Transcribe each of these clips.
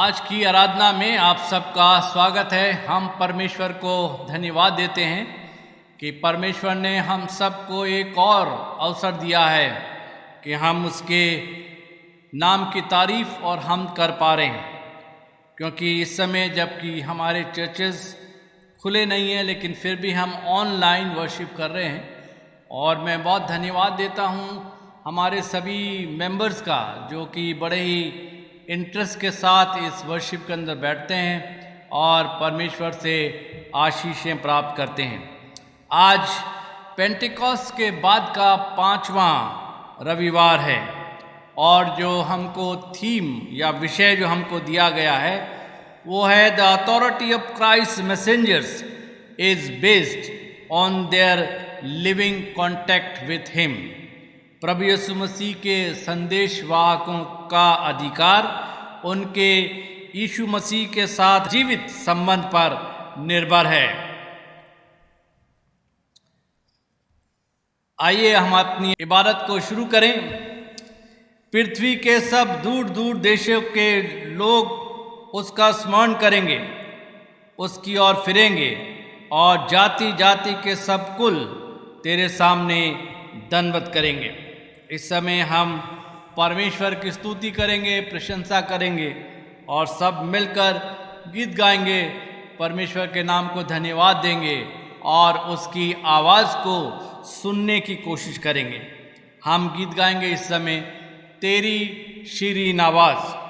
आज की आराधना में आप सबका स्वागत है। हम परमेश्वर को धन्यवाद देते हैं कि परमेश्वर ने हम सबको एक और अवसर दिया है कि हम उसके नाम की तारीफ और हम कर पा रहे हैं। क्योंकि इस समय जबकि हमारे चर्चेस खुले नहीं हैं, लेकिन फिर भी हम ऑनलाइन वर्शिप कर रहे हैं। और मैं बहुत धन्यवाद देता हूँ हमारे सभी मेंबर्स का, जो कि बड़े ही इंटरेस्ट के साथ इस वर्शिप के अंदर बैठते हैं और परमेश्वर से आशीषें प्राप्त करते हैं। आज पेंटिकॉस्ट के बाद का 5वां रविवार है और जो हमको थीम या विषय जो हमको दिया गया है वो है the authority of Christ messengers is based on their living contact with him. प्रभु यीशु मसीह के संदेशवाहकों का अधिकार उनके यीशु मसीह के साथ जीवित संबंध पर निर्भर है। आइए हम अपनी इबादत को शुरू करें। पृथ्वी के सब दूर दूर देशों के लोग उसका स्मरण करेंगे, उसकी ओर फिरेंगे और जाति जाति के सब कुल तेरे सामने दंडवत करेंगे। इस समय हम परमेश्वर की स्तुति करेंगे, प्रशंसा करेंगे और सब मिलकर गीत गाएंगे, परमेश्वर के नाम को धन्यवाद देंगे और उसकी आवाज़ को सुनने की कोशिश करेंगे। हम गीत गाएंगे इस समय, तेरी शीरीन आवाज़।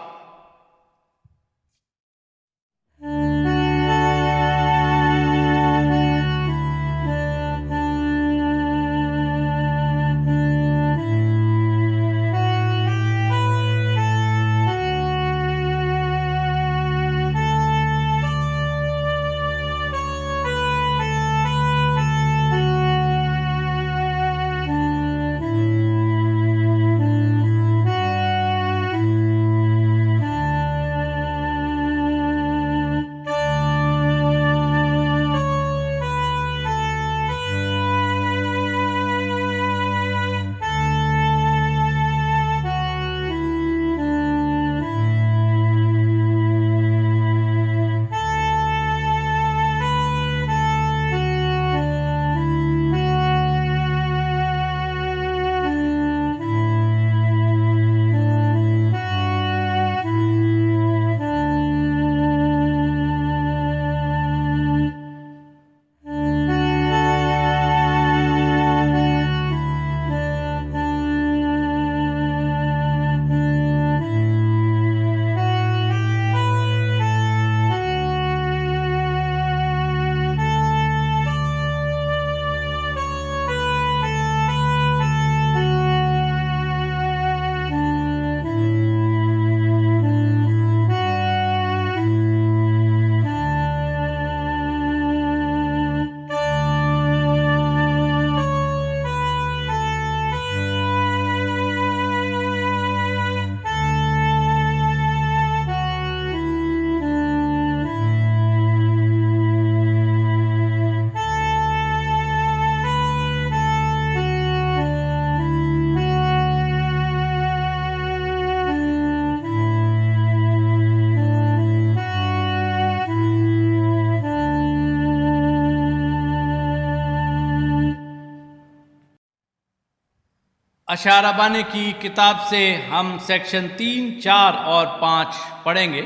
अशारा बाने की किताब से हम सेक्शन 3, 4 और 5 पढ़ेंगे।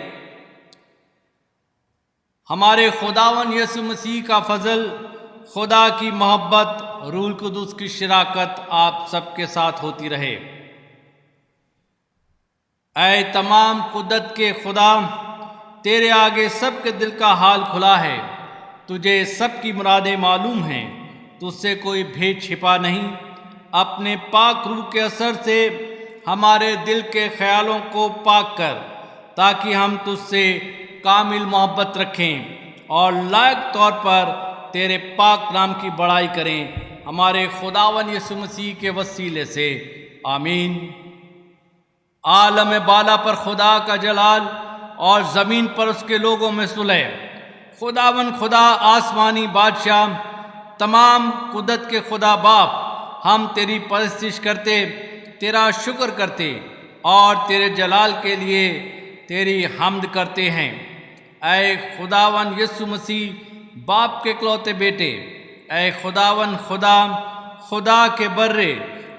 हमारे खुदावन यीशु मसीह का फजल, खुदा की मोहब्बत, रूह कुदूस की शराकत आप सबके साथ होती रहे। ऐ तमाम कुदरत के खुदा, तेरे आगे सबके दिल का हाल खुला है। तुझे सबकी मुरादें मालूम हैं, तुझसे कोई भेद छिपा नहीं। अपने पाक रूह के असर से हमारे दिल के ख्यालों को पाक कर, ताकि हम तुझसे कामिल मोहब्बत रखें और लायक तौर पर तेरे पाक नाम की बड़ाई करें। हमारे खुदावन यीशु मसीह के वसीले से आमीन। आलम बाला पर खुदा का जलाल और ज़मीन पर उसके लोगों में सुलह। खुदावन खुदा आसमानी बादशाह, तमाम कुदरत के खुदा बाप, हम तेरी परस्तिश करते, तेरा शुक्र करते और तेरे जलाल के लिए तेरी हम्द करते हैं। ऐ खुदावन यीशु मसीह बाप के इकलौते बेटे, ऐ खुदावन खुदा के बर्रे,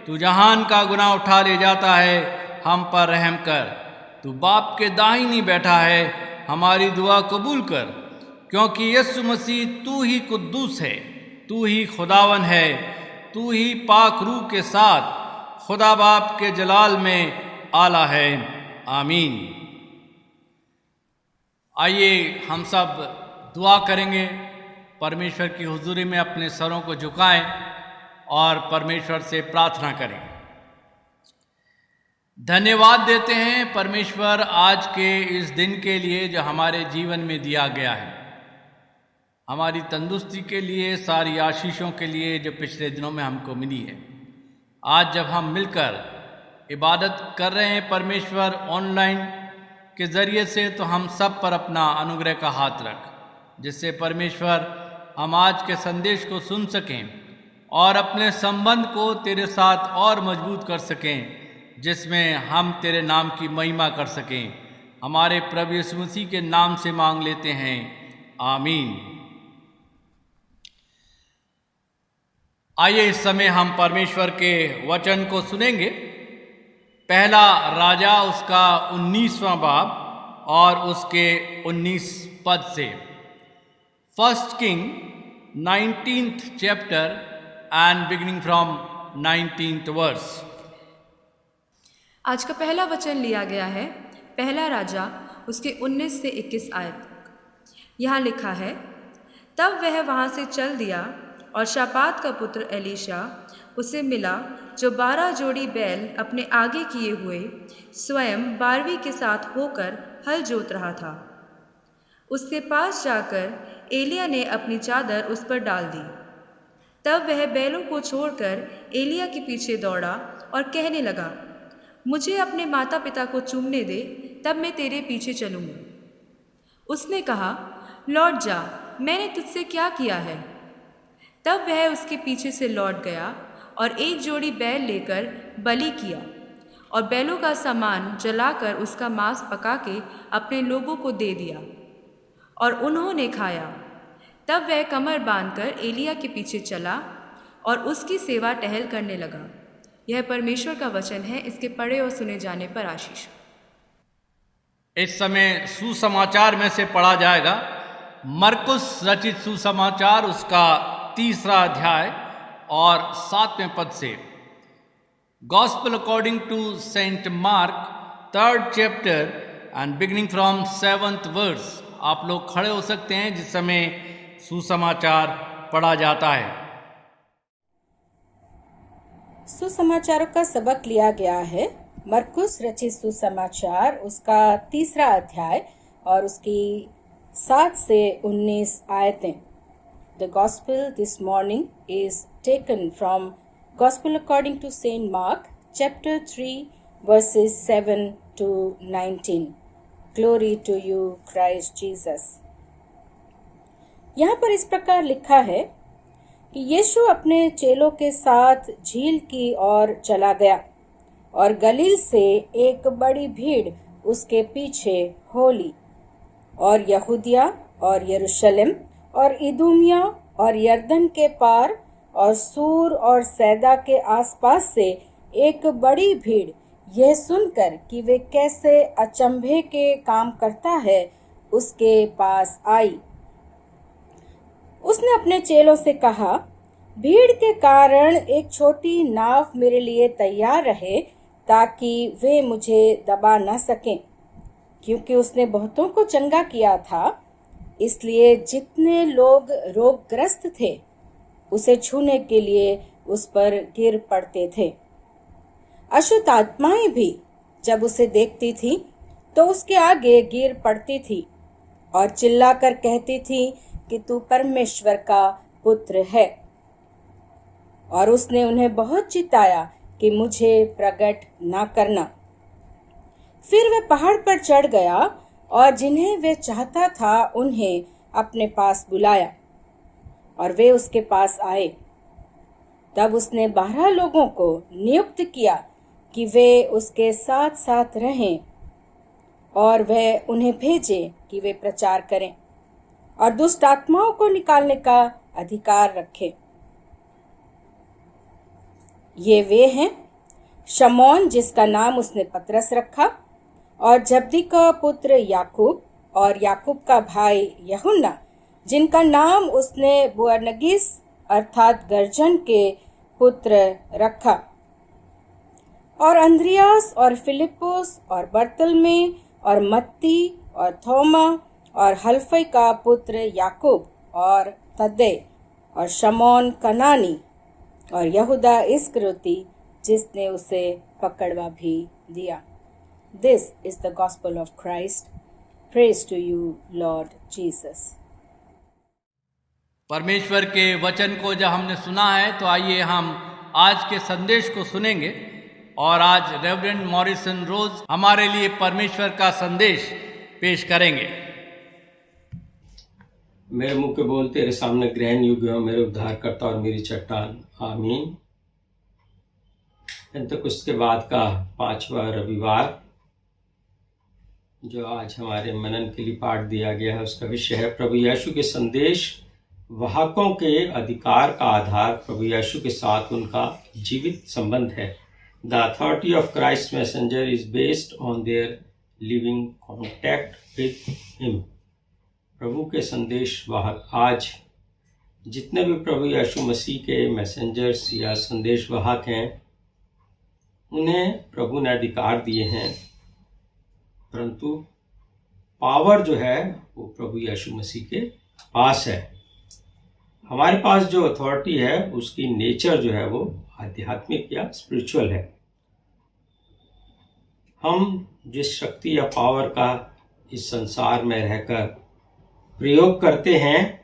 तू जहान का गुनाह उठा ले जाता है, हम पर रहम कर। तू बाप के दाहिनी बैठा है, हमारी दुआ कबूल कर, क्योंकि यीशु मसीह तू ही कुद्दूस है, तू ही खुदावन है, तू ही पाक रूह के साथ खुदा बाप के जलाल में आला है। आमीन। आइए हम सब दुआ करेंगे, परमेश्वर की हुजूरी में अपने सरों को झुकाएं और परमेश्वर से प्रार्थना करें। धन्यवाद देते हैं परमेश्वर आज के इस दिन के लिए जो हमारे जीवन में दिया गया है, हमारी तंदुरुस्ती के लिए, सारी आशीषों के लिए जो पिछले दिनों में हमको मिली है। आज जब हम मिलकर इबादत कर रहे हैं परमेश्वर ऑनलाइन के ज़रिए से, तो हम सब पर अपना अनुग्रह का हाथ रख, जिससे परमेश्वर हम आज के संदेश को सुन सकें और अपने संबंध को तेरे साथ और मजबूत कर सकें, जिसमें हम तेरे नाम की महिमा कर सकें। हमारे प्रभु यीशु मसीह के नाम से मांग लेते हैं, आमीन। आइए इस समय हम परमेश्वर के वचन को सुनेंगे। पहला राजा उसका 19वां बाब और उसके 19 पद से। First king 19th chapter and beginning from 19th verse. आज का पहला वचन लिया गया है पहला राजा उसके 19 से 21 आयत तक। यहाँ लिखा है, तब वह वहाँ से चल दिया और शापात का पुत्र एलीशा उसे मिला, जो 12 जोड़ी बैल अपने आगे किए हुए स्वयं 12वीं के साथ होकर हल जोत रहा था। उसके पास जाकर एलिया ने अपनी चादर उस पर डाल दी। तब वह बैलों को छोड़कर एलिया के पीछे दौड़ा और कहने लगा, मुझे अपने माता पिता को चूमने दे, तब मैं तेरे पीछे चलूँगा। उसने कहा, लौट जा, मैंने तुझसे क्या किया है? तब वह उसके पीछे से लौट गया और एक जोड़ी बैल लेकर बलि किया और बैलों का सामान जलाकर उसका मांस पका के अपने लोगों को दे दिया और उन्होंने खाया। तब वह कमर बांधकर एलिया के पीछे चला और उसकी सेवा टहल करने लगा। यह परमेश्वर का वचन है, इसके पढ़े और सुने जाने पर आशीष। इस समय सुसमाचार में से पढ़ा जाएगा मरकुस रचित सुसमाचार, उसका 3रा अध्याय और 7वें पद से। Gospel according to Saint Mark 3rd chapter and beginning from 7th verse. आप लोग खड़े हो सकते हैं जिस समय सुसमाचार पढ़ा जाता है। सुसमाचारों का सबक लिया गया है मरकुस रचित सुसमाचार, उसका 3रा अध्याय और उसकी 7 से 19 आयतें। The gospel this morning is taken from Gospel according to Saint Mark, chapter 3, verses 7 to 19. Glory to you, Christ Jesus. यहाँ पर इस प्रकार लिखा है कि यीशु अपने चेलों के साथ झील की ओर चला गया और गलील से एक बड़ी भीड़ उसके पीछे हो ली, और यहूदिया और यरूशलेम और इदुमिया और यरदन के पार और सूर और सैदा के आसपास से एक बड़ी भीड़ यह सुनकर कि वे कैसे अचंभे के काम करता है, उसके पास आई। उसने अपने चेलों से कहा, भीड़ के कारण एक छोटी नाव मेरे लिए तैयार रहे, ताकि वे मुझे दबा न सकें। क्योंकि उसने बहुतों को चंगा किया था, इसलिए जितने लोग रोगग्रस्त थे उसे छूने के लिए उस पर गिर पड़ते थे। अशुद्ध आत्माएं भी जब उसे देखती थी तो उसके आगे गिर पड़ती थी और चिल्लाकर कहती थी कि तू परमेश्वर का पुत्र है। और उसने उन्हें बहुत चिताया कि मुझे प्रकट ना करना। फिर वह पहाड़ पर चढ़ गया और जिन्हें वे चाहता था उन्हें अपने पास बुलाया और वे उसके पास आए। तब उसने 12 लोगों को नियुक्त किया कि वे उसके साथ साथ रहें और वह उन्हें भेजे कि वे प्रचार करें और दुष्ट आत्माओं को निकालने का अधिकार रखें। ये वे हैं शमौन, जिसका नाम उसने पतरस रखा, और जब्दी का पुत्र याकूब, और याकूब का भाई यूहन्ना, जिनका नाम उसने बुअनगिस अर्थात गर्जन के पुत्र रखा, और अंद्रियास और फिलिपुस और बर्तलमे और मत्ती और थोमा और हल्फई का पुत्र याकूब और तद्दे और शमौन कनानी और यहूदा इस्करियोती, जिसने उसे पकड़वा भी दिया। This is the gospel of Christ. Praise to you, Lord Jesus. परमेश्वर के वचन को जब हमने सुना है तो आइए हम आज के संदेश को सुनेंगे। और आज रेवरेंड मॉरिसन रोज हमारे लिए परमेश्वर का संदेश पेश करेंगे। मेरे मुंह के बोल तेरे सामने ग्रहण योग्य हो, मेरे उद्धारकर्ता और मेरी चट्टान। आमीन। पेंतकुस्त के बाद का 5वां रविवार जो आज हमारे मनन के लिए पाठ दिया गया है, उसका विषय है प्रभु यीशु के संदेश वाहकों के अधिकार का आधार प्रभु यीशु के साथ उनका जीवित संबंध है। The authority of Christ messenger is based on their living contact with him. प्रभु के संदेश वाहक, आज जितने भी प्रभु यीशु मसीह के मैसेंजर्स या संदेश वाहक हैं, उन्हें प्रभु ने अधिकार दिए हैं, परंतु पावर जो है वो प्रभु यीशु मसीह के पास है। हमारे पास जो अथॉरिटी है उसकी नेचर जो है वो आध्यात्मिक या स्पिरिचुअल है। हम जिस शक्ति या पावर का इस संसार में रहकर प्रयोग करते हैं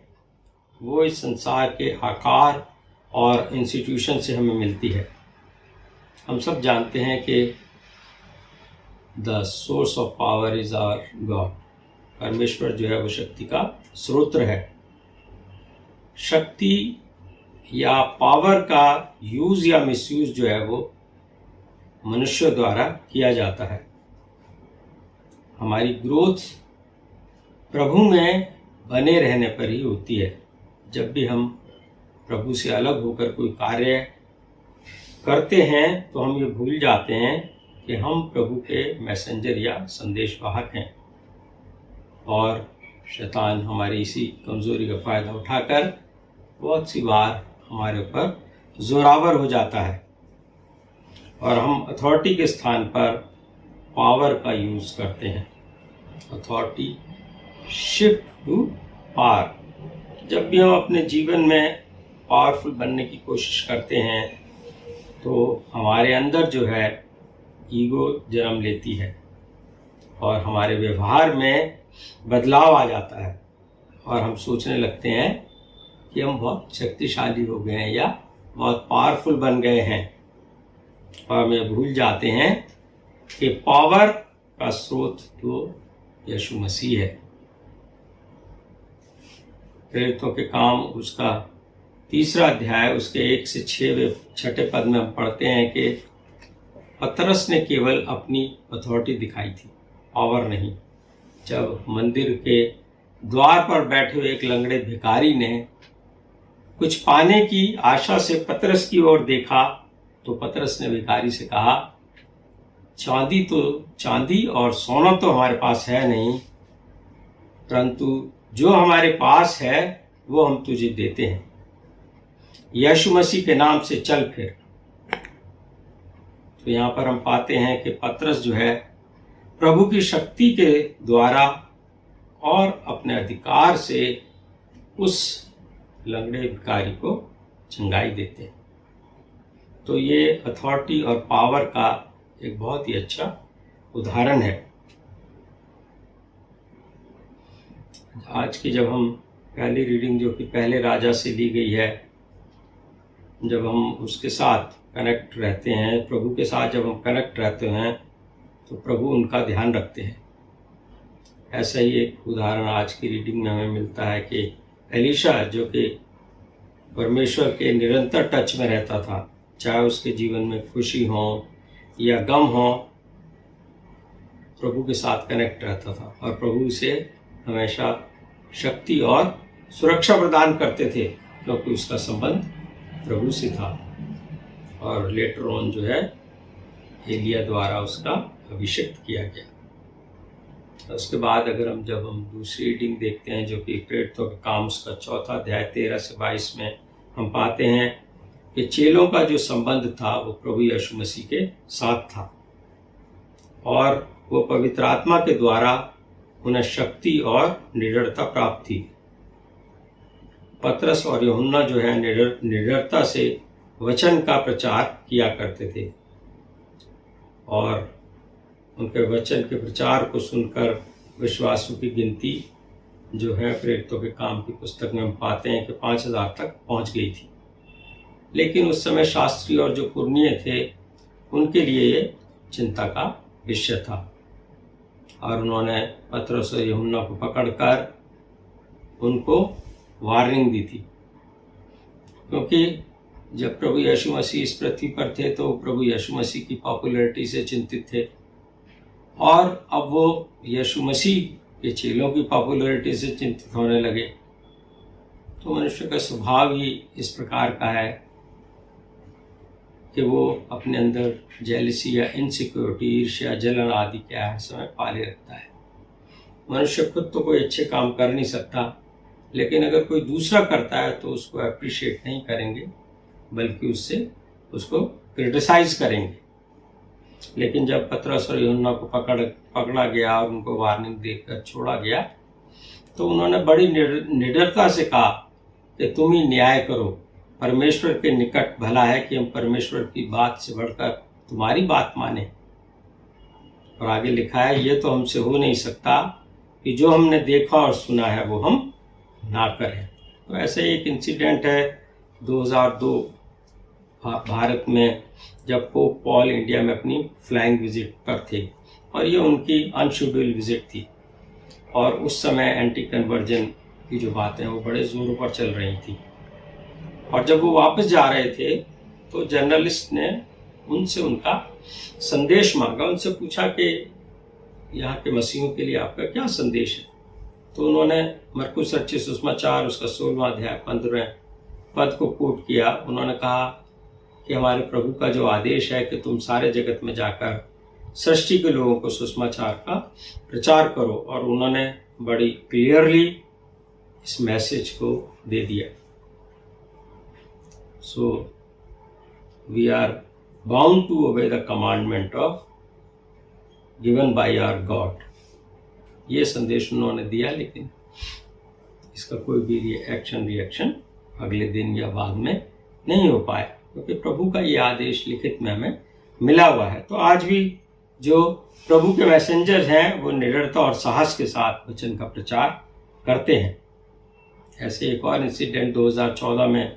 वो इस संसार के आकार और इंस्टीट्यूशन से हमें मिलती है। हम सब जानते हैं कि the source of power is our God. परमेश्वर जो है वो शक्ति का स्रोत है। शक्ति या पावर का यूज या मिसयूज जो है वो मनुष्य द्वारा किया जाता है। हमारी ग्रोथ प्रभु में बने रहने पर ही होती है। जब भी हम प्रभु से अलग होकर कोई कार्य करते हैं तो हम ये भूल जाते हैं कि हम प्रभु के मैसेंजर या संदेशवाहक हैं, और शैतान हमारी इसी कमज़ोरी का फ़ायदा उठाकर बहुत सी बार हमारे ऊपर जोरावर हो जाता है और हम अथॉरिटी के स्थान पर पावर का यूज़ करते हैं। Authority shift to power. जब भी हम अपने जीवन में पावरफुल बनने की कोशिश करते हैं तो हमारे अंदर जो है ईगो जन्म लेती है और हमारे व्यवहार में बदलाव आ जाता है और हम सोचने लगते हैं कि हम बहुत शक्तिशाली हो गए हैं या बहुत पावरफुल बन गए हैं, और हमें भूल जाते हैं कि पावर का स्रोत तो यीशु मसीह है। प्रेरितों के काम उसका 3 अध्याय उसके 1 से 6 पद में हम पढ़ते हैं कि पतरस ने केवल अपनी अथॉरिटी दिखाई थी, पावर नहीं। जब मंदिर के द्वार पर बैठे हुए एक लंगड़े भिखारी ने कुछ पाने की आशा से पतरस की ओर देखा तो पतरस ने भिखारी से कहा, चांदी और सोना तो हमारे पास है नहीं, परंतु जो हमारे पास है वो हम तुझे देते हैं। यीशु मसीह के नाम से चल फिर। तो यहाँ पर हम पाते हैं कि पतरस जो है प्रभु की शक्ति के द्वारा और अपने अधिकार से उस लंगड़े भिखारी को चंगाई देते हैं। तो ये अथॉरिटी और पावर का एक बहुत ही अच्छा उदाहरण है। आज की जब हम पहली रीडिंग जो कि पहले राजा से ली गई है, जब हम उसके साथ कनेक्ट रहते हैं, प्रभु के साथ जब हम कनेक्ट रहते हैं तो प्रभु उनका ध्यान रखते हैं। ऐसा ही एक उदाहरण आज की रीडिंग में हमें मिलता है कि एलीशा जो कि परमेश्वर के निरंतर टच में रहता था, चाहे उसके जीवन में खुशी हो या गम हो, प्रभु के साथ कनेक्ट रहता था और प्रभु से हमेशा शक्ति और सुरक्षा प्रदान करते थे, क्योंकि उसका संबंध प्रभु से था। और लेटर ऑन जो है एलिया द्वारा उसका अभिषेक किया गया। उसके बाद अगर जब हम दूसरी रीडिंग देखते हैं, जो कि प्रेरितों के काम उसका 4 अध्याय 13 से 22 में हम पाते हैं कि चेलों का जो संबंध था वो प्रभु यीशु मसीह के साथ था और वो पवित्र आत्मा के द्वारा उन्हें शक्ति और निडरता प्राप्त थी। पतरस और यूहन्ना जो है निडरता से वचन का प्रचार किया करते थे और उनके वचन के प्रचार को सुनकर विश्वासों की गिनती जो है प्रेरितों के काम की पुस्तक में हम पाते हैं कि 5000 तक पहुंच गई थी। लेकिन उस समय शास्त्री और जो पुरनिये थे उनके लिए ये चिंता का विषय था और उन्होंने पतरस और यूहन्ना को पकड़कर उनको वार्निंग दी थी, क्योंकि जब प्रभु यीशु मसीह इस पृथ्वी पर थे तो प्रभु यीशु मसीह की पॉपुलैरिटी से चिंतित थे और अब वो यीशु मसीह के चेलों की पॉपुलैरिटी से चिंतित होने लगे। तो मनुष्य का स्वभाव ही इस प्रकार का है कि वो अपने अंदर जेलसी या इनसिक्योरिटी, ईर्ष्या, जलन आदि क्या है समय पाले रखता है। मनुष्य खुद तो कोई अच्छे काम कर नहीं सकता, लेकिन अगर कोई दूसरा करता है तो उसको अप्रिशिएट नहीं करेंगे बल्कि उसको क्रिटिसाइज करेंगे। लेकिन जब पतरस और यूहन्ना को पकड़ा गया और उनको वार्निंग देकर छोड़ा गया तो उन्होंने बड़ी निडरता से कहा कि तुम ही न्याय करो, परमेश्वर के निकट भला है कि हम परमेश्वर की बात से बढ़कर तुम्हारी बात माने। और आगे लिखा है, ये तो हमसे हो नहीं सकता कि जो हमने देखा और सुना है वो हम ना करें। तो ऐसे एक इंसिडेंट है 2002 भारत में, जब पोप पॉल इंडिया में अपनी फ्लाइंग विजिट पर थे और ये उनकी अनशेड्यूल्ड विजिट थी और उस समय एंटी कन्वर्जन की जो बातें वो बड़े जोरों पर चल रही थी। और जब वो वापस जा रहे थे तो जर्नलिस्ट ने उनसे उनका संदेश मांगा, उनसे पूछा कि यहाँ के मसीहों के लिए आपका क्या संदेश है। तो उन्होंने मरकुस रचित सुसमाचार उसका 16वां अध्याय 15वें पद को कोट किया। उन्होंने कहा कि हमारे प्रभु का जो आदेश है कि तुम सारे जगत में जाकर सृष्टि के लोगों को सुसमाचार का प्रचार करो, और उन्होंने बड़ी क्लियरली इस मैसेज को दे दिया। So we are bound to obey the commandment of given by our God. ये संदेश उन्होंने दिया, लेकिन इसका कोई भी रिएक्शन अगले दिन या बाद में नहीं हो पाया, क्योंकि प्रभु का ये आदेश लिखित में हमें मिला हुआ है। तो आज भी जो प्रभु के मैसेंजर हैं वो निडरता और साहस के साथ वचन का प्रचार करते हैं। ऐसे एक और इंसिडेंट 2014 में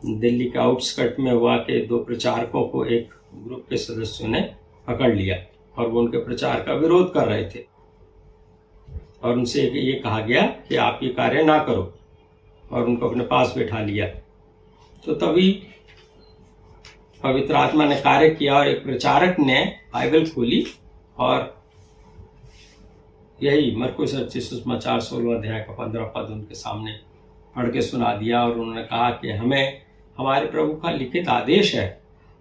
दिल्ली के आउटस्कर्ट में हुआ कि 2 प्रचारकों को एक ग्रुप के सदस्यों ने पकड़ लिया और वो उनके प्रचार का विरोध कर रहे थे और उनसे ये कहा गया कि आप ये कार्य ना करो, और उनको अपने पास बैठा लिया। तो तभी पवित्र आत्मा ने कार्य किया और एक प्रचारक ने बाइबल खोली और यही मरकुस रचित सुसमाचार 16वां अध्याय का 15 पद उनके सामने पढ़ के सुना दिया। और उन्होंने कहा कि हमें हमारे प्रभु का लिखित आदेश है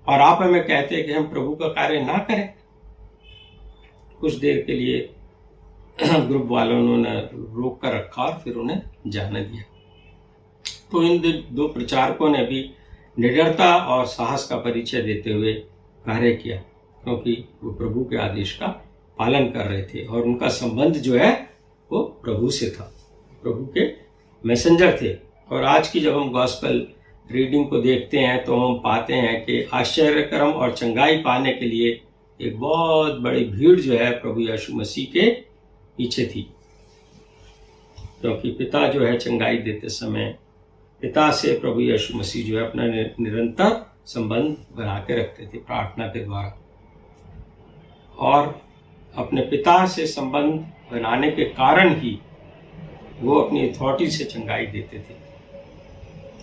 और आप हमें कहते हैं कि हम प्रभु का कार्य ना करें। कुछ देर के लिए ग्रुप वालों ने रोक कर रखा और फिर उन्हें जाने दिया। तो इन 2 प्रचारकों ने भी निडरता और साहस का परिचय देते हुए कार्य किया, क्योंकि वो प्रभु के आदेश का पालन कर रहे थे और उनका संबंध जो है वो प्रभु से था, प्रभु के मैसेंजर थे। और आज की जब हम गॉस्पेल रीडिंग को देखते हैं तो हम पाते हैं कि आश्चर्यक्रम और चंगाई पाने के लिए एक बहुत बड़ी भीड़ जो है प्रभु यीशु मसीह के पीछे थी, क्योंकि पिता जो है चंगाई देते समय पिता से प्रभु यीशु मसीह जो है अपना निरंतर संबंध बना के रखते थे प्रार्थना के द्वारा, और अपने पिता से संबंध बनाने के कारण ही वो अपनी अथॉरिटी से चंगाई देते थे।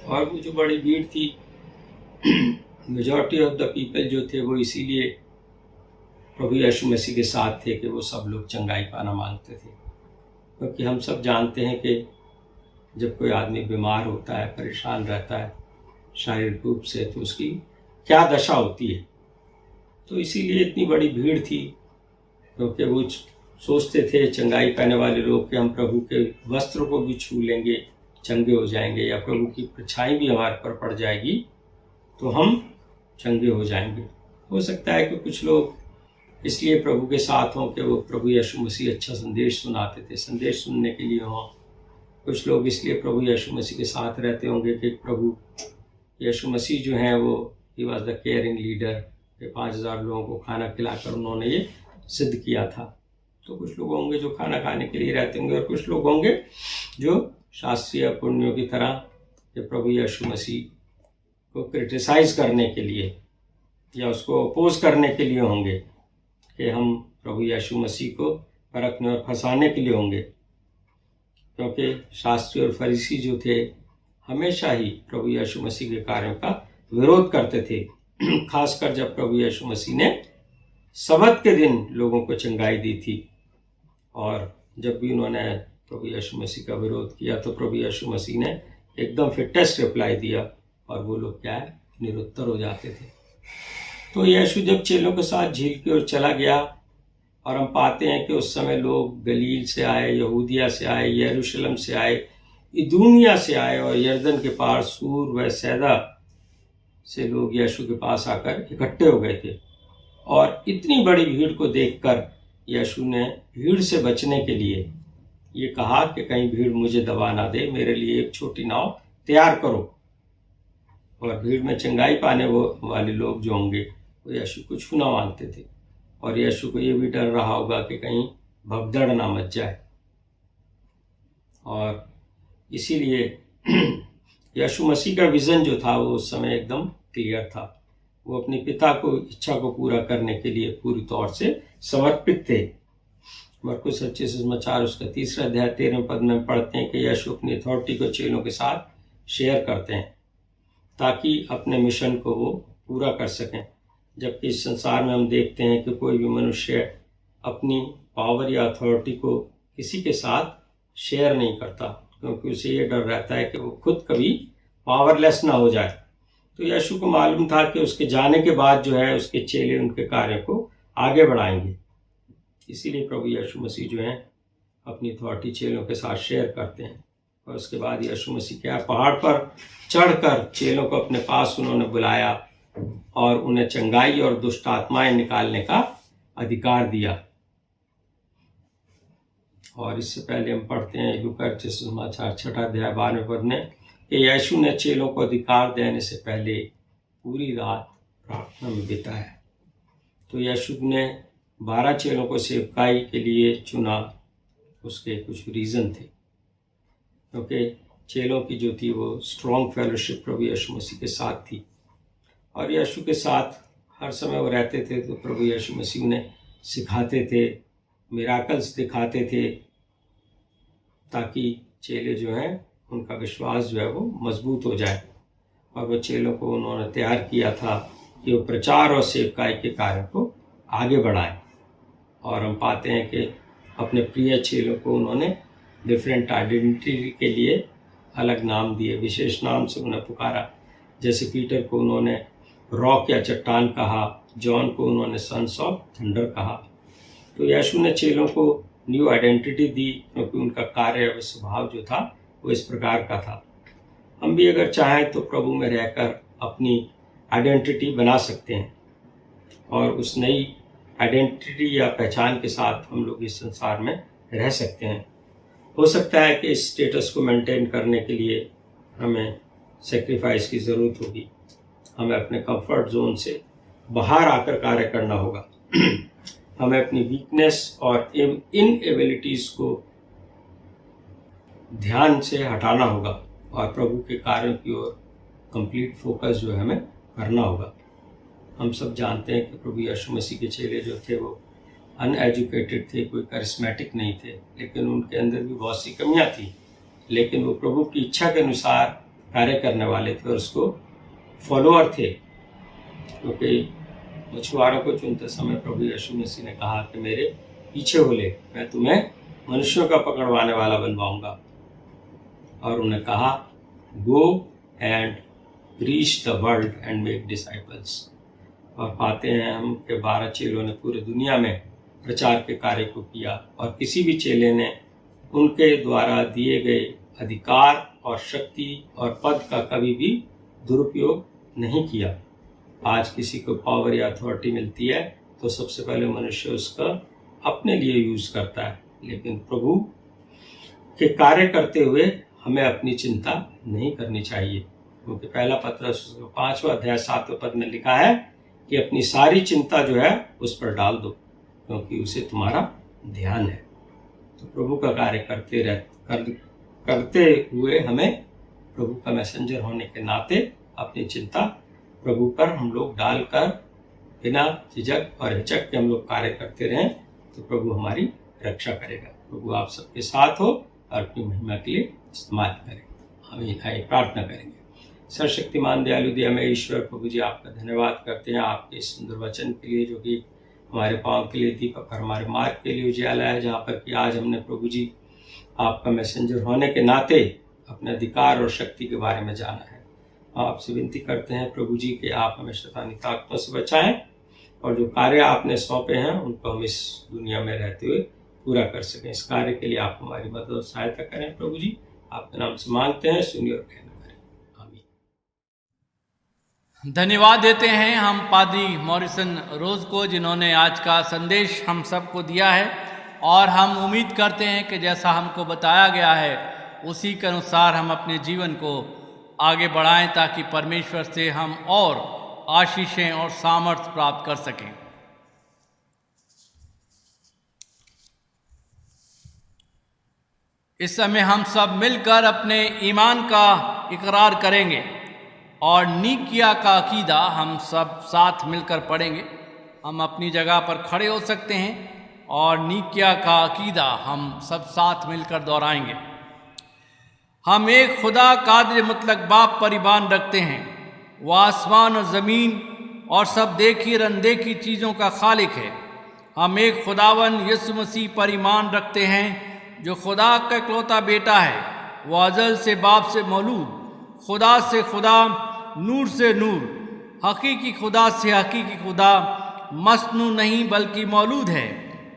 और वो जो बड़ी भीड़ थी, मेजॉरिटी ऑफ द पीपल जो थे वो इसीलिए प्रभु यीशु मसीह के साथ थे कि वो सब लोग चंगाई पाना मांगते थे। क्योंकि हम सब जानते हैं कि जब कोई आदमी बीमार होता है, परेशान रहता है शारीरिक रूप से, तो उसकी क्या दशा होती है। तो इसीलिए इतनी बड़ी भीड़ थी, क्योंकि वो सोचते थे चंगाई पाने वाले लोग कि हम प्रभु के वस्त्र को भी छू लेंगे, चंगे हो जाएंगे, या प्रभु की परछाई भी हमारे पर पड़ जाएगी तो हम चंगे हो जाएंगे। हो सकता है कि कुछ लोग इसलिए प्रभु के साथ हों कि वो प्रभु यीशु मसीह अच्छा संदेश सुनाते थे, संदेश सुनने के लिए हों। कुछ लोग इसलिए प्रभु यीशु मसीह के साथ रहते होंगे कि प्रभु यीशु मसीह जो हैं वो he was the caring leader, के 5000 लोगों को खाना खिलाकर उन्होंने ये सिद्ध किया था। तो कुछ लोग होंगे जो खाना खाने के लिए रहते होंगे, और कुछ लोग होंगे जो शास्त्रीय पुण्यों की तरह कि प्रभु यीशु मसीह को क्रिटिसाइज करने के लिए या उसको अपोज करने के लिए होंगे, कि हम प्रभु यीशु मसीह को परखने और फंसाने के लिए होंगे। क्योंकि शास्त्री और फरीसी जो थे हमेशा ही प्रभु यीशु मसीह के कार्यों का विरोध करते थे, खासकर जब प्रभु यीशु मसीह ने सबत के दिन लोगों को चंगाई दी थी। और जब भी उन्होंने प्रभु यीशु मसीह का विरोध किया तो प्रभु यीशु मसीह ने एकदम फिटेस्ट रिप्लाई दिया, और वो लोग क्या है, निरुत्तर हो जाते थे। तो यीशु जब चेलों के साथ झील की ओर चला गया, और हम पाते हैं कि उस समय लोग गलील से आए, यहूदिया से आए, यरूशलेम से आए, इदूनिया से आए, और यरदन के पार सूर व सैदा से लोग यीशु के पास आकर इकट्ठे हो गए थे। और इतनी बड़ी भीड़ को देखकर यीशु ने भीड़ से बचने के लिए ये कहा कि कहीं भीड़ मुझे दबा ना दे, मेरे लिए एक छोटी नाव तैयार करो। और भीड़ में चंगाई पाने वाले लोग जो होंगे वो यीशु को छूना मांगते थे, और यीशु को ये भी डर रहा होगा कि कहीं भगदड़ ना मच जाए। और इसीलिए यीशु मसीह का विज़न जो था वो उस समय एकदम क्लियर था। वो अपने पिता को इच्छा को पूरा करने के लिए पूरी तौर से समर्पित थे। मरकुस सच्चे सुसमाचार उसका 3 अध्याय 13 पद में पढ़ते हैं कि यीशु अपनी अथॉरिटी को चेलों के साथ शेयर करते हैं ताकि अपने मिशन को वो पूरा कर सकें। जबकि इस संसार में हम देखते हैं कि कोई भी मनुष्य अपनी पावर या अथॉरिटी को किसी के साथ शेयर नहीं करता, क्योंकि उसे ये डर रहता है कि वो खुद कभी पावरलेस ना हो जाए। तो यीशु को मालूम था कि उसके जाने के बाद जो है उसके चेले उनके कार्य को आगे बढ़ाएंगे। इसीलिए प्रभु यीशु मसीह जो है अपनी अथॉरिटी चेलों के साथ शेयर करते हैं। और उसके बाद यीशु मसीह क्या, पहाड़ पर चढ़कर चेलों को अपने पास उन्होंने बुलाया और उन्हें चंगाई और दुष्ट आत्माएं निकालने का अधिकार दिया। और इससे पहले हम पढ़ते हैं लूका सुसमाचार 6 अध्याय 12 पद में कि यीशु ने चेलों को अधिकार देने से पहले पूरी रात प्रार्थना में बिताया। तो यीशु ने 12 चेलों को सेवकाई के लिए चुना। उसके कुछ रीज़न थे, क्योंकि चेलों की जो थी वो स्ट्रॉन्ग फेलोशिप प्रभु यीशु मसीह के साथ थी, और यीशु के साथ हर समय वो रहते थे। तो प्रभु यीशु मसीह उन्हें सिखाते थे, मिराकल्स दिखाते थे, ताकि चेले जो हैं उनका विश्वास जो है वो मजबूत हो जाए। और वो चेलों को उन्होंने तैयार किया था कि वो प्रचार और सेवकाई के कार्य को आगे बढ़ाएं। और हम पाते हैं कि अपने प्रिय चेलों को उन्होंने डिफरेंट आइडेंटिटी के लिए अलग नाम दिए, विशेष नाम से उन्हें पुकारा। जैसे पीटर को उन्होंने रॉक या चट्टान कहा, जॉन को उन्होंने सन्स ऑफ थंडर कहा। तो यीशु ने चेलों को न्यू आइडेंटिटी दी, क्योंकि उनका कार्य व स्वभाव जो था वो इस प्रकार का था। हम भी अगर चाहें तो प्रभु में रहकर अपनी आइडेंटिटी बना सकते हैं, और उस नई आइडेंटिटी या पहचान के साथ हम लोग इस संसार में रह सकते हैं। हो सकता है कि इस स्टेटस को मेंटेन करने के लिए हमें सेक्रीफाइस की ज़रूरत होगी, हमें अपने कंफर्ट जोन से बाहर आकर कार्य करना होगा। हमें अपनी वीकनेस और इनएबिलिटीज़ को ध्यान से हटाना होगा, और प्रभु के कार्यों की ओर कंप्लीट फोकस जो है हमें करना होगा। हम सब जानते हैं कि प्रभु यीशु मसीह के चेले जो थे वो अनएजुकेटेड थे, कोई करिश्मेटिक नहीं थे, लेकिन उनके अंदर भी बहुत सी कमियां थी। लेकिन वो प्रभु की इच्छा के अनुसार कार्य करने वाले थे और उसको फॉलोअर थे, क्योंकि मछुआरों को चुनते समय प्रभु यीशु मसीह ने कहा कि मेरे पीछे हो ले, मैं तुम्हें मनुष्यों का पकड़वाने वाला बनवाऊंगा। और उन्हें कहा, go and preach the world and make disciples. और पाते हैं हम कि 12 चेलों ने पूरे दुनिया में प्रचार के कार्य को किया और किसी भी चेले ने उनके द्वारा दिए गए अधिकार और शक्ति और पद का कभी भी दुरुपयोग नहीं किया। आज किसी को पावर या अथॉरिटी मिलती है तो सबसे पहले मनुष्य उसका अपने लिए यूज करता है, लेकिन प्रभु के कार्य करते हुए हमें अपनी चिंता नहीं करनी चाहिए, क्योंकि पहला पत्रस 5वां अध्याय 7वें पद में लिखा है कि अपनी सारी चिंता जो है उस पर डाल दो, क्योंकि उसे तुम्हारा ध्यान है। तो प्रभु का कार्य करते हुए हमें प्रभु का मैसेंजर होने के नाते अपनी चिंता प्रभु पर हम लोग डालकर बिना झिझक और हिचक के हम लोग कार्य करते रहें तो प्रभु हमारी रक्षा करेगा। प्रभु आप सबके साथ हो और अपनी महिमा के लिए इस्तेमाल करें। आमीन। आइए प्रार्थना करेंगे। सर्वशक्तिमान दयालु दयामय ईश्वर प्रभु जी, आपका धन्यवाद करते हैं आपके इस सुंदर वचन के लिए, जो कि हमारे पाँव के लिए दीपक और हमारे मार्ग के लिए उजियाला है, जहाँ पर कि आज हमने प्रभु जी आपका मैसेंजर होने के नाते अपने अधिकार और शक्ति के बारे में जाना है। आपसे विनती करते हैं प्रभु जी कि आप हमें शैतानी ताकतों से बचाएं और जो कार्य आपने सौंपे हैं उनको हम इस दुनिया में रहते हुए पूरा कर सकें। इस कार्य के लिए आप हमारी मदद और सहायता करें प्रभु जी। आपके नाम से मांगते हैं, सुनिए और कहना करें। आमीन। धन्यवाद देते हैं हम पादरी मॉरिसन रोज को, जिन्होंने आज का संदेश हम सबको दिया है, और हम उम्मीद करते हैं कि जैसा हमको बताया गया है उसी के अनुसार हम अपने जीवन को आगे बढ़ाएं, ताकि परमेश्वर से हम और आशीषें और सामर्थ्य प्राप्त कर सकें। इस समय हम सब मिलकर अपने ईमान का इकरार करेंगे और नीकिया का अकीदा हम सब साथ मिलकर पढ़ेंगे। हम अपनी जगह पर खड़े हो सकते हैं और नीकिया का अकीदा हम सब साथ मिलकर दोहराएंगे। हम एक खुदा कादिर मुतलक बाप पर ईमान रखते हैं। वह आसमान और ज़मीन और सब देखी और अनदेखी चीज़ों का खालिक है। हम एक खुदावन यीशु मसीह पर ईमान रखते हैं, जो खुदा का इकलौता बेटा है। वह अज़ल से बाप से मौलूद, खुदा से खुदा, नूर से नूर, हकीकी खुदा से हकीकी खुदा, मसनू नहीं बल्कि मौलूद है।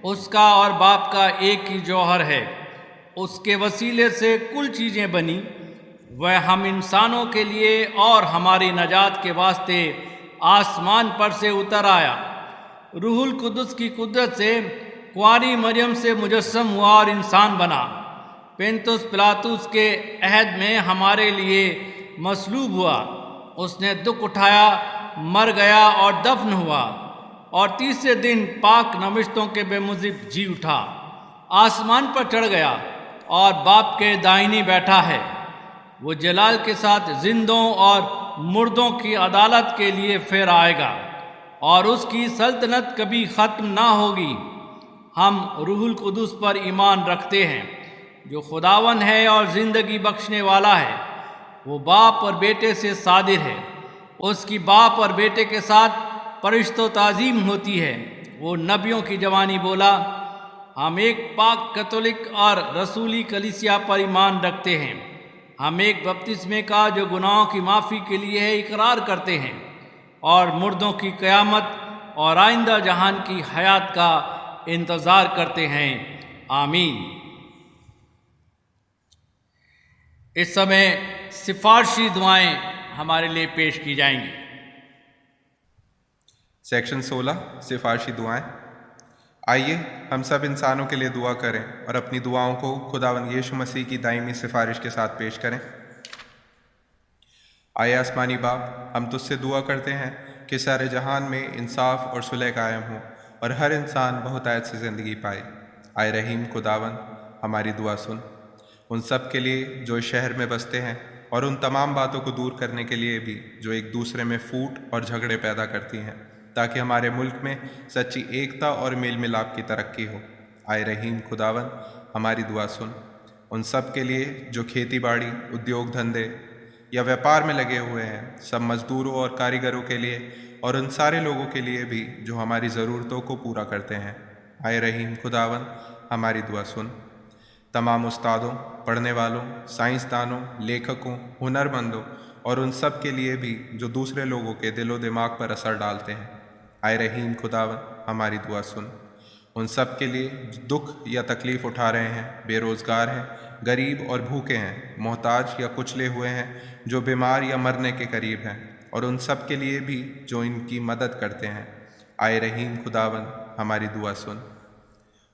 उसका और बाप का एक ही जौहर है। उसके वसीले से कुल चीज़ें बनी। वह हम इंसानों के लिए और हमारी नजात के वास्ते आसमान पर से उतर आया। रूहुल कुदस की कुदरत से कुंवारी मरियम से मुजस्सम हुआ और इंसान बना। पेंतुस पिलातुस के अहद में हमारे लिए मसलूब हुआ। उसने दुख उठाया, मर गया और दफन हुआ, और तीसरे दिन पाक नमिश्तों के बेमुजिब जी उठा, आसमान पर चढ़ गया और बाप के दाहिनी बैठा है। वो जलाल के साथ जिंदों और मुर्दों की अदालत के लिए फिर आएगा, और उसकी सल्तनत कभी ख़त्म ना होगी। हम रूहुल कुदुस पर ईमान रखते हैं, जो खुदावन है और ज़िंदगी बख्शने वाला है। वो बाप और बेटे से सादिर है। उसकी बाप और बेटे के साथ परिश्तो ताज़ीम होती है। वो नबियों की जवानी बोला। हम एक पाक कैथोलिक और रसूली कलीसिया पर ईमान रखते हैं। हम एक बपतिस्मे का जो गुनाहों की माफ़ी के लिए है इकरार करते हैं, और मुर्दों की क़यामत और आइंदा जहान की हयात का इंतज़ार करते हैं। आमीन। इस समय सिफारशी दुआएं हमारे लिए पेश की जाएंगी। सेक्शन 16 सिफारशी दुआएं। आइए हम सब इंसानों के लिए दुआ करें और अपनी दुआओं को खुदावंद यीशु मसीह की दायमी सिफारिश के साथ पेश करें। आए आसमानी बाप, हम तुझसे दुआ करते हैं कि सारे जहान में इंसाफ और सुलह कायम हो और हर इंसान बहुतायत से ज़िंदगी पाए। आए रहीम खुदावन, हमारी दुआ सुन। उन सब के लिए जो इस शहर में बसते हैं, और उन तमाम बातों को दूर करने के लिए भी जो एक दूसरे में फूट और झगड़े पैदा करती हैं, ताकि हमारे मुल्क में सच्ची एकता और मेल मिलाप की तरक्की हो। आए रहीम खुदावन, हमारी दुआ सुन। उन सब के लिए जो खेती बाड़ी, उद्योग धंधे या व्यापार में लगे हुए हैं, सब मजदूरों और कारीगरों के लिए और उन सारे लोगों के लिए भी जो हमारी ज़रूरतों को पूरा करते हैं। आए रहीम खुदावन हमारी दुआ सुन। तमाम उस्तादों, पढ़ने वालों, साइंसदानों, लेखकों, हुनरमंदों और उन सब के लिए भी जो दूसरे लोगों के दिलो दिमाग पर असर डालते हैं। आए रहीम खुदावन हमारी दुआ सुन। उन सब के लिए जो दुख या तकलीफ़ उठा रहे हैं, बेरोज़गार हैं, गरीब और भूखे हैं, मोहताज या कुचले हुए हैं, जो बीमार या मरने के करीब हैं, और उन सब के लिए भी जो इनकी मदद करते हैं। आए रहीम खुदावन हमारी दुआ सुन।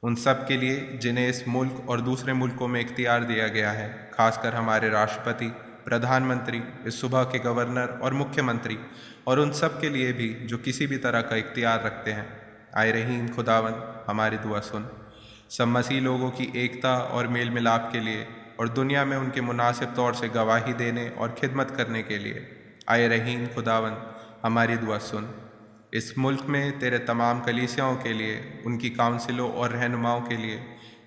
उन सब के लिए जिन्हें इस मुल्क और दूसरे मुल्कों में इख्तियार दिया गया है, खासकर हमारे राष्ट्रपति, प्रधानमंत्री, इस सूबा के गवर्नर और मुख्यमंत्री, और उन सब के लिए भी जो किसी भी तरह का इख्तियार रखते हैं। आए रहीम खुदावन हमारी दुआ सुन। सब मसीह लोगों की एकता और मेल मिलाप के लिए और दुनिया में उनके मुनासिब तौर से गवाही देने और खिदमत करने के लिए। आए रहीम खुदावन हमारी दुआ सुन। इस मुल्क में तेरे तमाम कलीसियाओं के लिए, उनकी काउंसिलों और रहनुमाओं के लिए,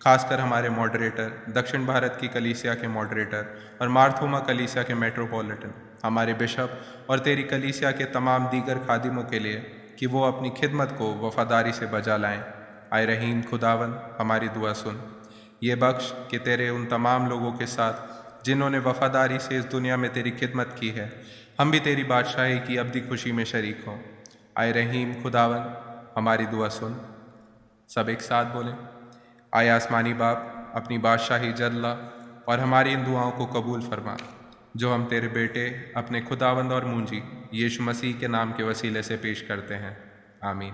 खासकर हमारे मॉडरेटर, दक्षिण भारत की कलीसिया के मॉडरेटर और मार्थोमा कलीसिया के मेट्रोपॉलिटन, हमारे बिशप और तेरी कलीसिया के तमाम दीगर खादिमों के लिए कि वो अपनी खिदमत को वफादारी से बजा लाएं। आए रहीम खुदावन हमारी दुआ सुन। ये बख्श कि तेरे उन तमाम लोगों के साथ जिन्होंने वफादारी से इस दुनिया में तेरी खिदमत की है, हम भी तेरी बादशाही की अब्दी खुशी में शरीक हों। आए रहीम खुदावन हमारी दुआ सुन। सब एक साथ बोलें। आए आसमानी बाप, अपनी बादशाही जल्ला और हमारी इन दुआओं को कबूल फरमा जो हम तेरे बेटे अपने खुदावंद और मूंजी यीशु मसीह के नाम के वसीले से पेश करते हैं। आमीन।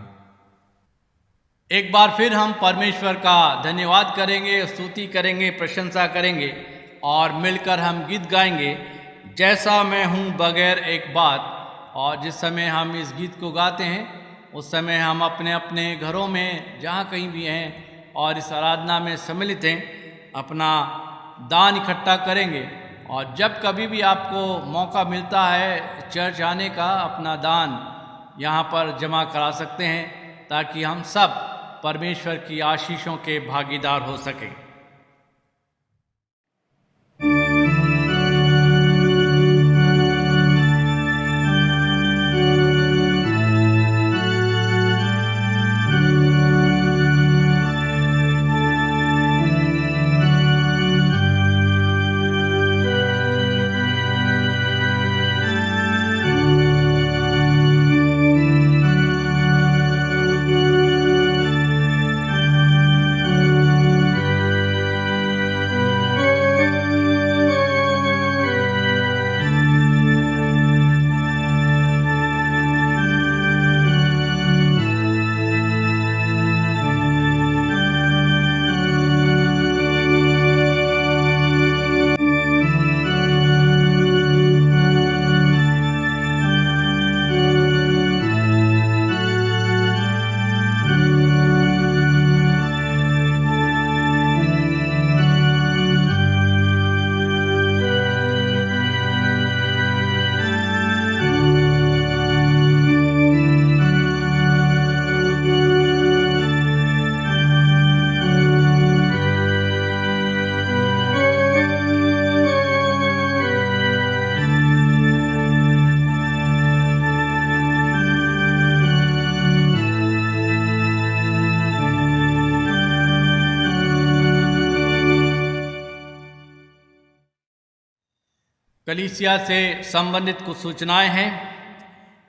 एक बार फिर हम परमेश्वर का धन्यवाद करेंगे, स्तुति करेंगे, प्रशंसा करेंगे और मिलकर हम गीत गाएंगे, जैसा मैं हूँ बगैर एक बात। और जिस समय हम इस गीत को गाते हैं उस समय हम अपने अपने घरों में जहाँ कहीं भी हैं और इस आराधना में सम्मिलित हैं, अपना दान इकट्ठा करेंगे। और जब कभी भी आपको मौका मिलता है चर्च आने का, अपना दान यहाँ पर जमा करा सकते हैं ताकि हम सब परमेश्वर की आशीषों के भागीदार हो सकें। कलीसिया से संबंधित कुछ सूचनाएं हैं।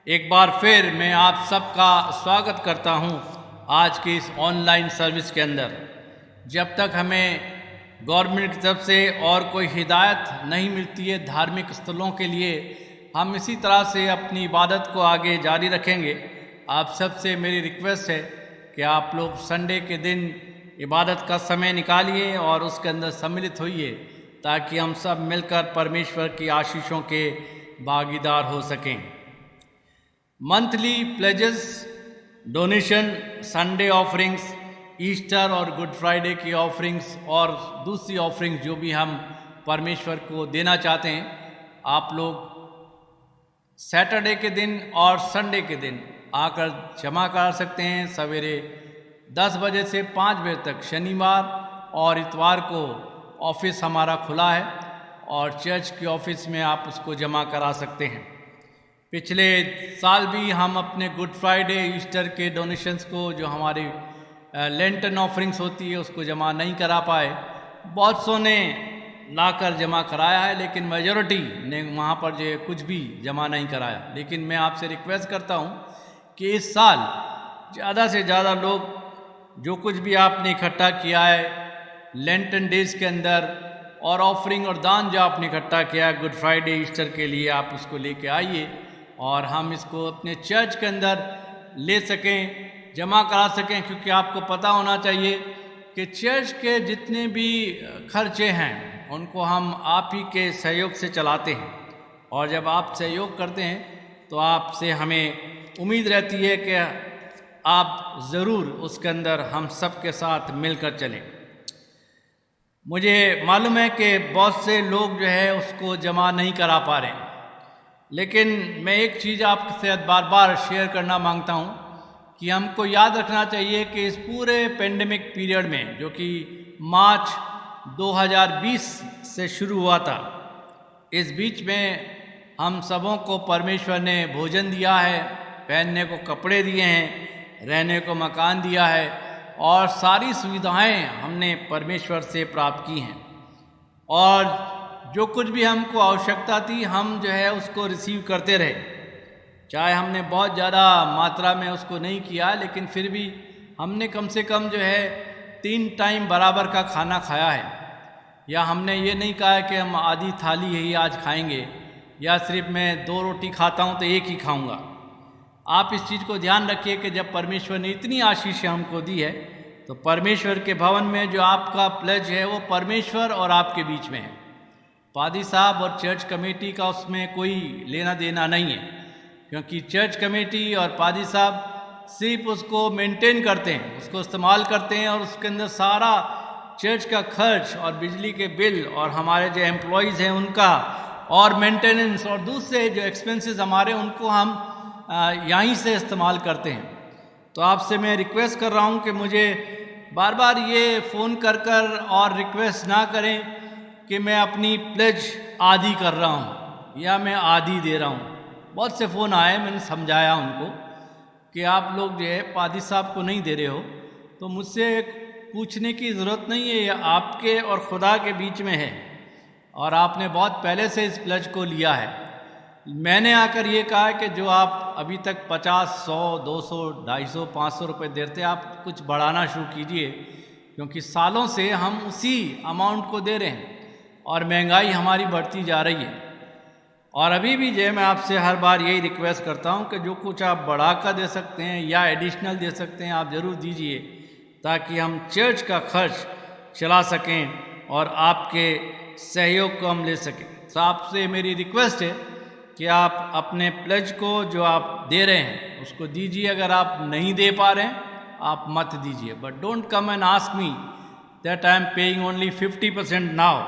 एक बार फिर मैं आप सबका स्वागत करता हूं आज की इस ऑनलाइन सर्विस के अंदर। जब तक हमें गवर्नमेंट की तरफ से और कोई हिदायत नहीं मिलती है धार्मिक स्थलों के लिए, हम इसी तरह से अपनी इबादत को आगे जारी रखेंगे। आप सबसे मेरी रिक्वेस्ट है कि आप लोग संडे के दिन इबादत का समय निकालिए और उसके अंदर सम्मिलित होइए ताकि हम सब मिलकर परमेश्वर की आशीषों के भागीदार हो सकें। Monthly pledges, donation, Sunday offerings, Easter और गुड फ्राइडे की ऑफरिंग्स और दूसरी ऑफरिंग्स जो भी हम परमेश्वर को देना चाहते हैं, आप लोग सैटरडे के दिन और संडे के दिन आकर जमा कर सकते हैं। सवेरे 10 बजे से 5 बजे तक शनिवार और इतवार को ऑफिस हमारा खुला है और चर्च के ऑफिस में आप उसको जमा करा सकते हैं। पिछले साल भी हम अपने गुड फ्राइडे ईस्टर के डोनेशंस को, जो हमारी लेंटन ऑफरिंग्स होती है, उसको जमा नहीं करा पाए। बहुत सौ ने लाकर जमा कराया है, लेकिन मेजॉरिटी ने वहाँ पर जो है कुछ भी जमा नहीं कराया। लेकिन मैं आपसे रिक्वेस्ट करता हूँ कि इस साल ज़्यादा से ज़्यादा लोग जो कुछ भी आपने इकट्ठा किया है लेंटन डेज के अंदर, और ऑफरिंग और दान जो आपने इकट्ठा किया है गुड फ्राइडे ईस्टर के लिए, आप उसको लेके आइए और हम इसको अपने चर्च के अंदर ले सकें, जमा करा सकें। क्योंकि आपको पता होना चाहिए कि चर्च के जितने भी खर्चे हैं उनको हम आप ही के सहयोग से चलाते हैं, और जब आप सहयोग करते हैं तो आपसे हमें उम्मीद रहती है कि आप ज़रूर उसके अंदर हम सब के साथ मिलकर चलें। मुझे मालूम है कि बहुत से लोग जो है उसको जमा नहीं करा पा रहे हैं, लेकिन मैं एक चीज़ आपसे बार बार शेयर करना मांगता हूँ कि हमको याद रखना चाहिए कि इस पूरे पेंडेमिक पीरियड में, जो कि मार्च 2020 से शुरू हुआ था, इस बीच में हम सबों को परमेश्वर ने भोजन दिया है, पहनने को कपड़े दिए हैं, रहने को मकान दिया है, और सारी सुविधाएं हमने परमेश्वर से प्राप्त की हैं। और जो कुछ भी हमको आवश्यकता थी हम जो है उसको रिसीव करते रहे, चाहे हमने बहुत ज़्यादा मात्रा में उसको नहीं किया, लेकिन फिर भी हमने कम से कम जो है 3 टाइम बराबर का खाना खाया है। या हमने ये नहीं कहा है कि हम आधी थाली ही आज खाएंगे, या सिर्फ मैं 2 रोटी खाता हूँ तो 1 ही खाऊंगा। आप इस चीज़ को ध्यान रखिए कि जब परमेश्वर ने इतनी आशीष हमको दी है, तो परमेश्वर के भवन में जो आपका प्लेज है वो परमेश्वर और आपके बीच में है। पादी साहब और चर्च कमेटी का उसमें कोई लेना देना नहीं है, क्योंकि चर्च कमेटी और पादी साहब सिर्फ उसको मेंटेन करते हैं, उसको इस्तेमाल करते हैं, और उसके अंदर सारा चर्च का खर्च और बिजली के बिल और हमारे जो एम्प्लॉयज़ हैं उनका और मेंटेनेंस और दूसरे जो एक्सपेंसेस हमारे, उनको हम यहीं से इस्तेमाल करते हैं। तो आपसे मैं रिक्वेस्ट कर रहा हूँ कि मुझे बार बार ये फ़ोन कर और रिक्वेस्ट ना करें कि मैं अपनी प्लेज आधी कर रहा हूँ या मैं आधी दे रहा हूँ। बहुत से फ़ोन आए, मैंने समझाया उनको कि आप लोग जो है पादी साहब को नहीं दे रहे हो, तो मुझसे पूछने की ज़रूरत नहीं है, ये आपके और खुदा के बीच में है, और आपने बहुत पहले से इस प्लेज को लिया है। मैंने आकर ये कहा है कि जो आप अभी तक 50, 100, 200, 250, 500 रुपये देते, आप कुछ बढ़ाना शुरू कीजिए, क्योंकि सालों से हम उसी अमाउंट को दे रहे हैं और महंगाई हमारी बढ़ती जा रही है। और अभी भी जो मैं आपसे हर बार यही रिक्वेस्ट करता हूं कि जो कुछ आप बढ़ा कर दे सकते हैं या एडिशनल दे सकते हैं, आप ज़रूर दीजिए, ताकि हम चर्च का खर्च चला सकें और आपके सहयोग को हम ले सकें। तो आपसे मेरी रिक्वेस्ट है कि आप अपने प्लेज को जो आप दे रहे हैं उसको दीजिए। अगर आप नहीं दे पा रहे हैं आप मत दीजिए, but don't come and ask me that I am paying only 50% now.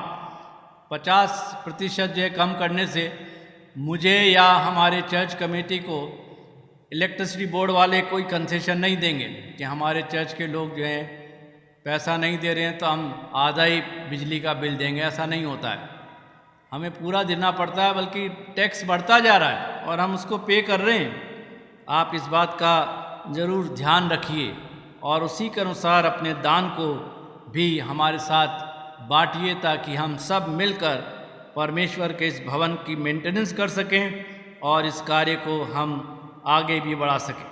50% जो है कम करने से मुझे या हमारे चर्च कमेटी को इलेक्ट्रिसिटी बोर्ड वाले कोई कंसेशन नहीं देंगे कि हमारे चर्च के लोग जो हैं पैसा नहीं दे रहे हैं तो हम आधा ही बिजली का बिल देंगे। ऐसा नहीं होता है, हमें पूरा देना पड़ता है, बल्कि टैक्स बढ़ता जा रहा है और हम उसको पे कर रहे हैं। आप इस बात का ज़रूर ध्यान रखिए और उसी के अनुसार अपने दान को भी हमारे साथ बांटिए, ताकि हम सब मिलकर परमेश्वर के इस भवन की मेंटेनेंस कर सकें और इस कार्य को हम आगे भी बढ़ा सकें।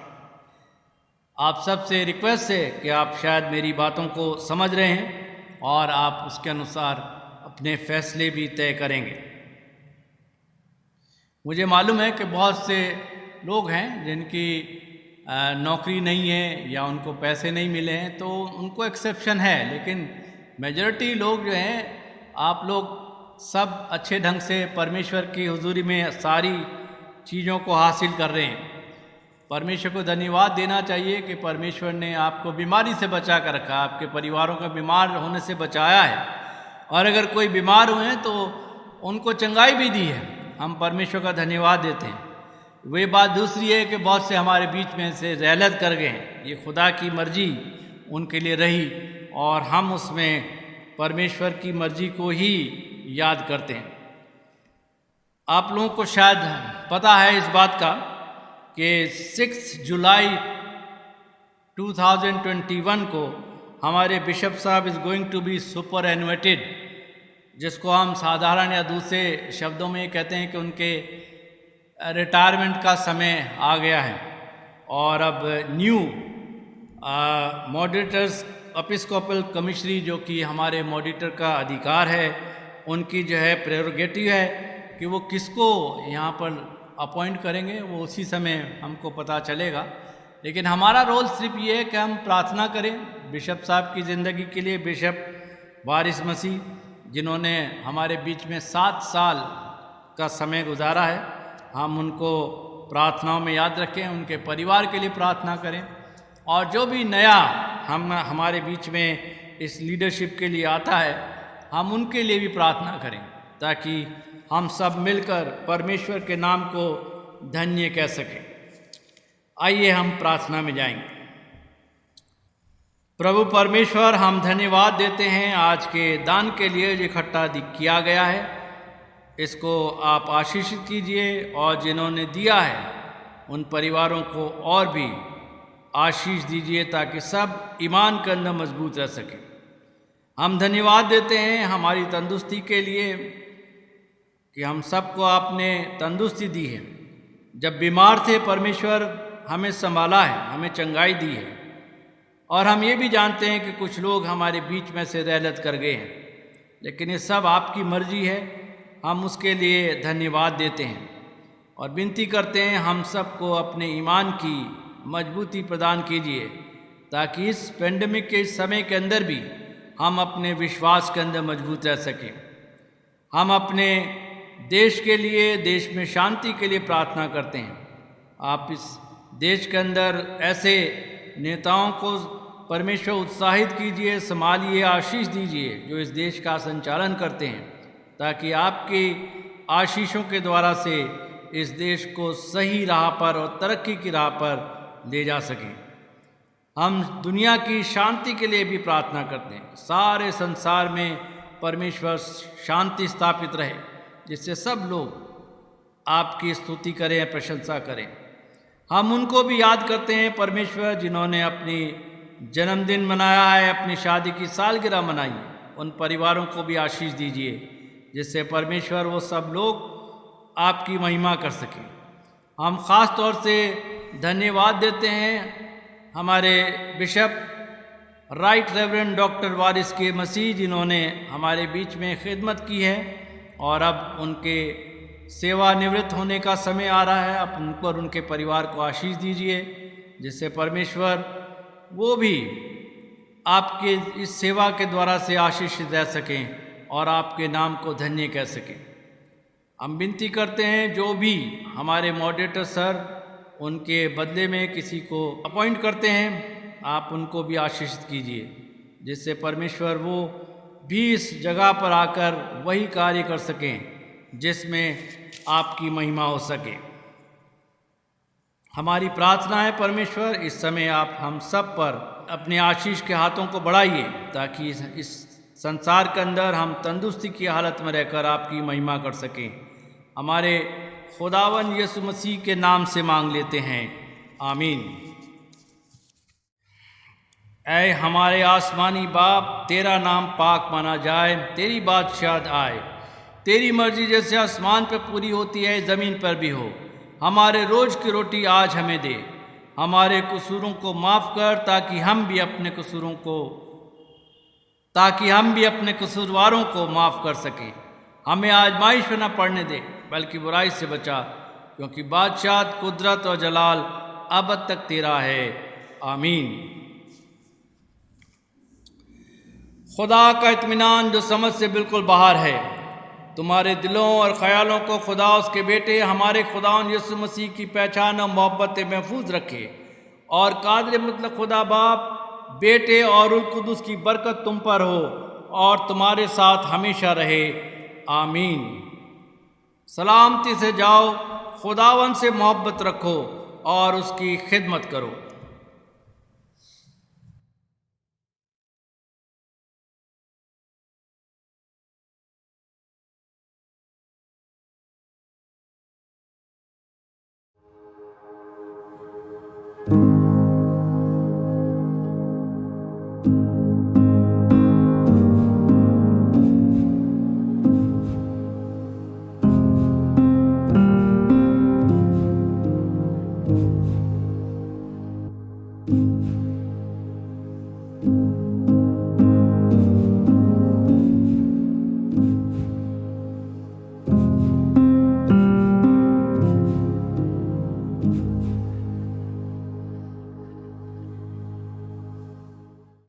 आप सबसे रिक्वेस्ट है कि आप शायद मेरी बातों को समझ रहे हैं और आप उसके अनुसार अपने फैसले भी तय करेंगे। मुझे मालूम है कि बहुत से लोग हैं जिनकी नौकरी नहीं है या उनको पैसे नहीं मिले हैं, तो उनको एक्सेप्शन है, लेकिन मेजॉरिटी लोग जो हैं, आप लोग सब अच्छे ढंग से परमेश्वर की हुजूरी में सारी चीज़ों को हासिल कर रहे हैं। परमेश्वर को धन्यवाद देना चाहिए कि परमेश्वर ने आपको बीमारी से बचा कर रखा, आपके परिवारों को बीमार होने से बचाया है, और अगर कोई बीमार हुए हैं तो उनको चंगाई भी दी है। हम परमेश्वर का धन्यवाद देते हैं। वही बात दूसरी है कि बहुत से हमारे बीच में से रहलत कर गए हैं, ये खुदा की मर्जी उनके लिए रही और हम उसमें परमेश्वर की मर्जी को ही याद करते हैं। आप लोगों को शायद पता है इस बात का कि 6 जुलाई 2021 को हमारे बिशप साहब is going to be superannuated, जिसको हम साधारण या दूसरे शब्दों में कहते हैं कि उनके रिटायरमेंट का समय आ गया है। और अब न्यू मॉडरेटर्स एपिस्कोपल कमिश्नरी, जो कि हमारे मॉडरेटर का अधिकार है, उनकी जो है प्रेरोगेटिव है कि वो किसको यहाँ पर अपॉइंट करेंगे, वो उसी समय हमको पता चलेगा। लेकिन हमारा रोल सिर्फ ये है कि हम प्रार्थना करें बिशप साहब की ज़िंदगी के लिए। बिशप वारिस मसीह, जिन्होंने हमारे बीच में 7 साल का समय गुजारा है, हम उनको प्रार्थनाओं में याद रखें, उनके परिवार के लिए प्रार्थना करें। और जो भी नया हमारे बीच में इस लीडरशिप के लिए आता है, हम उनके लिए भी प्रार्थना करें, ताकि हम सब मिलकर परमेश्वर के नाम को धन्य कह सकें। आइए हम प्रार्थना में जाएंगे। प्रभु परमेश्वर, हम धन्यवाद देते हैं आज के दान के लिए जो इकट्ठा किया गया है। इसको आप आशीषित कीजिए और जिन्होंने दिया है उन परिवारों को और भी आशीष दीजिए, ताकि सब ईमान के अंदर मजबूत रह सके। हम धन्यवाद देते हैं हमारी तंदुरुस्ती के लिए कि हम सबको आपने तंदुरुस्ती दी है। जब बीमार थे, परमेश्वर हमें संभाला है, हमें चंगाई दी है। और हम ये भी जानते हैं कि कुछ लोग हमारे बीच में से रैलत कर गए हैं, लेकिन ये सब आपकी मर्जी है। हम उसके लिए धन्यवाद देते हैं और विनती करते हैं हम सबको अपने ईमान की मजबूती प्रदान कीजिए, ताकि इस पेंडेमिक के इस समय के अंदर भी हम अपने विश्वास के अंदर मजबूत रह सकें। हम अपने देश के लिए, देश में शांति के लिए प्रार्थना करते हैं। आप इस देश के अंदर ऐसे नेताओं को परमेश्वर उत्साहित कीजिए, संभालिए, आशीष दीजिए जो इस देश का संचालन करते हैं, ताकि आपकी आशीषों के द्वारा से इस देश को सही राह पर और तरक्की की राह पर ले जा सकें। हम दुनिया की शांति के लिए भी प्रार्थना करते हैं। सारे संसार में परमेश्वर शांति स्थापित रहे, जिससे सब लोग आपकी स्तुति करें, प्रशंसा करें। हम उनको भी याद करते हैं परमेश्वर, जिन्होंने अपनी जन्मदिन मनाया है, अपनी शादी की सालगिरह मनाई है। उन परिवारों को भी आशीष दीजिए, जिससे परमेश्वर वो सब लोग आपकी महिमा कर सकें। हम ख़ास तौर से धन्यवाद देते हैं हमारे बिशप राइट रेवरेंड डॉक्टर वारिस के मसीह, जिन्होंने हमारे बीच में खिदमत की है और अब उनके सेवानिवृत्त होने का समय आ रहा है। आप उन पर, उनके परिवार को आशीष दीजिए, जिससे परमेश्वर वो भी आपके इस सेवा के द्वारा से आशीषित रह सकें और आपके नाम को धन्य कह सकें। हम विनती करते हैं जो भी हमारे मॉडरेटर सर उनके बदले में किसी को अपॉइंट करते हैं, आप उनको भी आशीषित कीजिए, जिससे परमेश्वर वो भी इस जगह पर आकर वही कार्य कर सकें जिसमें आपकी महिमा हो सके। हमारी प्रार्थना है परमेश्वर, इस समय आप हम सब पर अपने आशीष के हाथों को बढ़ाइए, ताकि इस संसार के अंदर हम तंदुरुस्ती की हालत में रहकर आपकी महिमा कर सकें। हमारे खुदावन यीशु मसीह के नाम से मांग लेते हैं, आमीन। ऐ हमारे आसमानी बाप, तेरा नाम पाक माना जाए, तेरी बादशाहत आए, तेरी मर्जी जैसे आसमान पर पूरी होती है ज़मीन पर भी हो। हमारे रोज़ की रोटी आज हमें दे, हमारे कसूरों को माफ़ कर, ताकि हम भी अपने कसूरवारों को माफ़ कर सकें। हमें आजमाइश में न पड़ने दे, बल्कि बुराई से बचा, क्योंकि बादशाहत, कुदरत और जलाल अब तक तेरा है, आमीन। खुदा का इत्मीनान जो समझ से बिल्कुल बाहर है, तुम्हारे दिलों और ख्यालों को खुदा उसके बेटे हमारे खुदावन यीशु मसीह की पहचान और मोहब्बत महफूज रखे। और कादिर मतलब खुदा बाप, बेटे और रूह कुदूस की बरकत तुम पर हो और तुम्हारे साथ हमेशा रहे, आमीन। सलामती से जाओ, खुदावन से मोहब्बत रखो और उसकी खिदमत करो। है।